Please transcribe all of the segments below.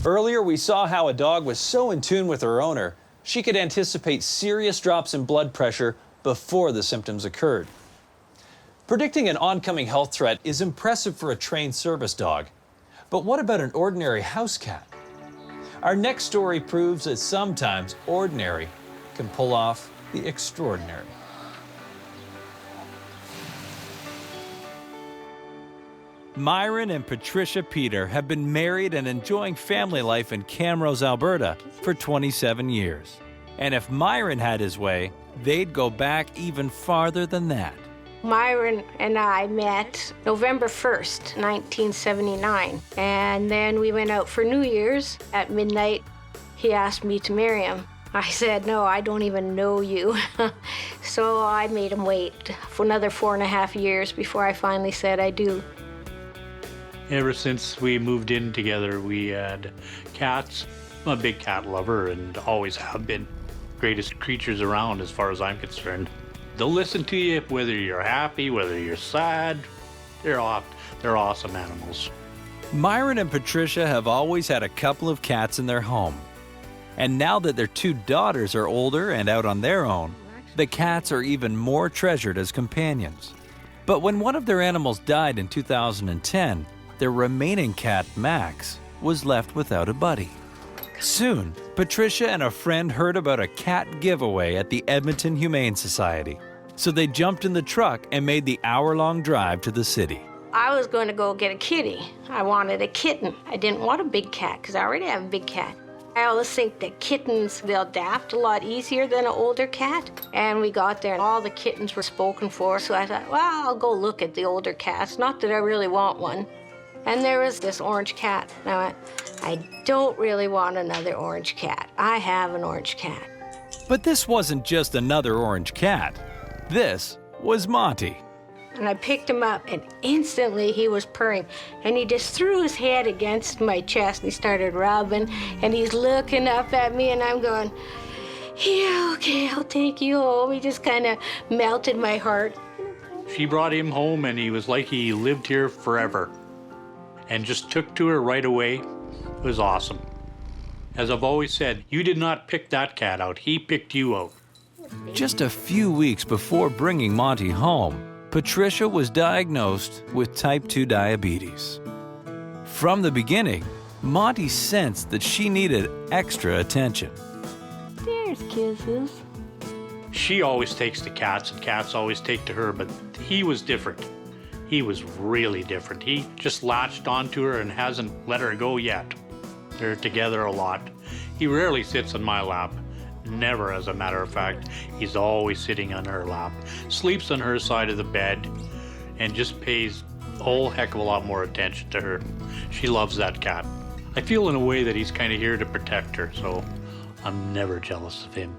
Earlier, we saw how a dog was so in tune with her owner, she could anticipate serious drops in blood pressure before the symptoms occurred. Predicting an oncoming health threat is impressive for a trained service dog. But what about an ordinary house cat? Our next story proves that sometimes ordinary can pull off the extraordinary. Myron and Patricia Peter have been married and enjoying family life in Camrose, Alberta for 27 years. And if Myron had his way, they'd go back even farther than that. Myron and I met November 1st, 1979. And then we went out for New Year's at midnight. He asked me to marry him. I said, no, I don't even know you. So I made him wait for another 4.5 years before I finally said I do. Ever since we moved in together, we had cats. I'm a big cat lover and always have been. Greatest creatures around as far as I'm concerned. They'll listen to you whether you're happy, whether you're sad. They're awesome animals. Myron and Patricia have always had a couple of cats in their home. And now that their 2 daughters are older and out on their own, the cats are even more treasured as companions. But when one of their animals died in 2010, their remaining cat, Max, was left without a buddy. Soon, Patricia and a friend heard about a cat giveaway at the Edmonton Humane Society. So they jumped in the truck and made the hour-long drive to the city. I was going to go get a kitty. I wanted a kitten. I didn't want a big cat because I already have a big cat. I always think that kittens, they'll adapt a lot easier than an older cat. And we got there and all the kittens were spoken for. So I thought, well, I'll go look at the older cats. Not that I really want one. And there was this orange cat. And I went, I don't really want another orange cat. I have an orange cat. But this wasn't just another orange cat. This was Monty. And I picked him up, and instantly he was purring. And he just threw his head against my chest, and he started rubbing, and he's looking up at me, and I'm going, yeah, okay, I'll take you home. He just kind of melted my heart. She brought him home, and he was like he lived here forever. And just took to her right away. It was awesome. As I've always said, you did not pick that cat out. He picked you out. Just a few weeks before bringing Monty home, Patricia was diagnosed with type 2 diabetes. From the beginning, Monty sensed that she needed extra attention. There's kisses. She always takes to cats, and cats always take to her, but he was different. He was really different. He just latched onto her and hasn't let her go yet. They're together a lot. He rarely sits on my lap. Never, as a matter of fact. He's always sitting on her lap. Sleeps on her side of the bed and just pays a whole heck of a lot more attention to her. She loves that cat. I feel in a way that he's kind of here to protect her, so I'm never jealous of him.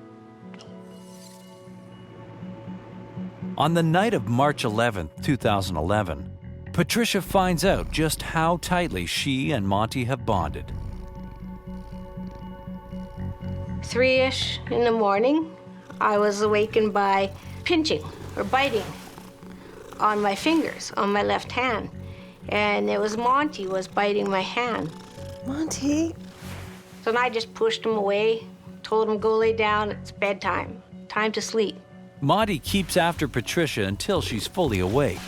On the night of March 11, 2011, Patricia finds out just how tightly she and Monty have bonded. 3-ish in the morning, I was awakened by pinching or biting on my fingers, on my left hand. And it was Monty was biting my hand. Monty. So then I just pushed him away, told him, go lay down, it's bedtime, time to sleep. Monty keeps after Patricia until she's fully awake.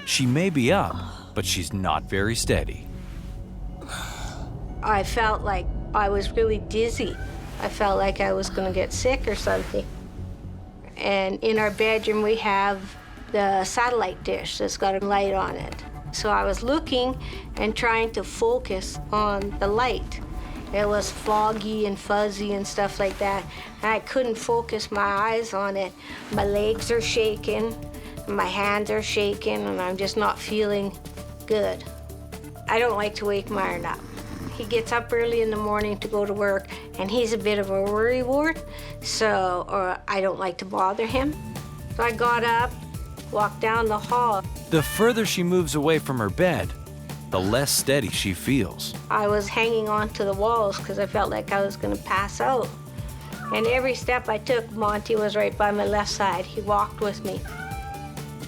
She may be up, but she's not very steady. I felt like I was really dizzy. I felt like I was gonna get sick or something. And in our bedroom, we have the satellite dish that's got a light on it. So I was looking and trying to focus on the light. It was foggy and fuzzy and stuff like that. And I couldn't focus my eyes on it. My legs are shaking, my hands are shaking, and I'm just not feeling good. I don't like to wake Myron up. He gets up early in the morning to go to work, and he's a bit of a worrywart, so I don't like to bother him. So I got up, walked down the hall. The further she moves away from her bed, the less steady she feels. I was hanging on to the walls because I felt like I was going to pass out. And every step I took, Monty was right by my left side. He walked with me.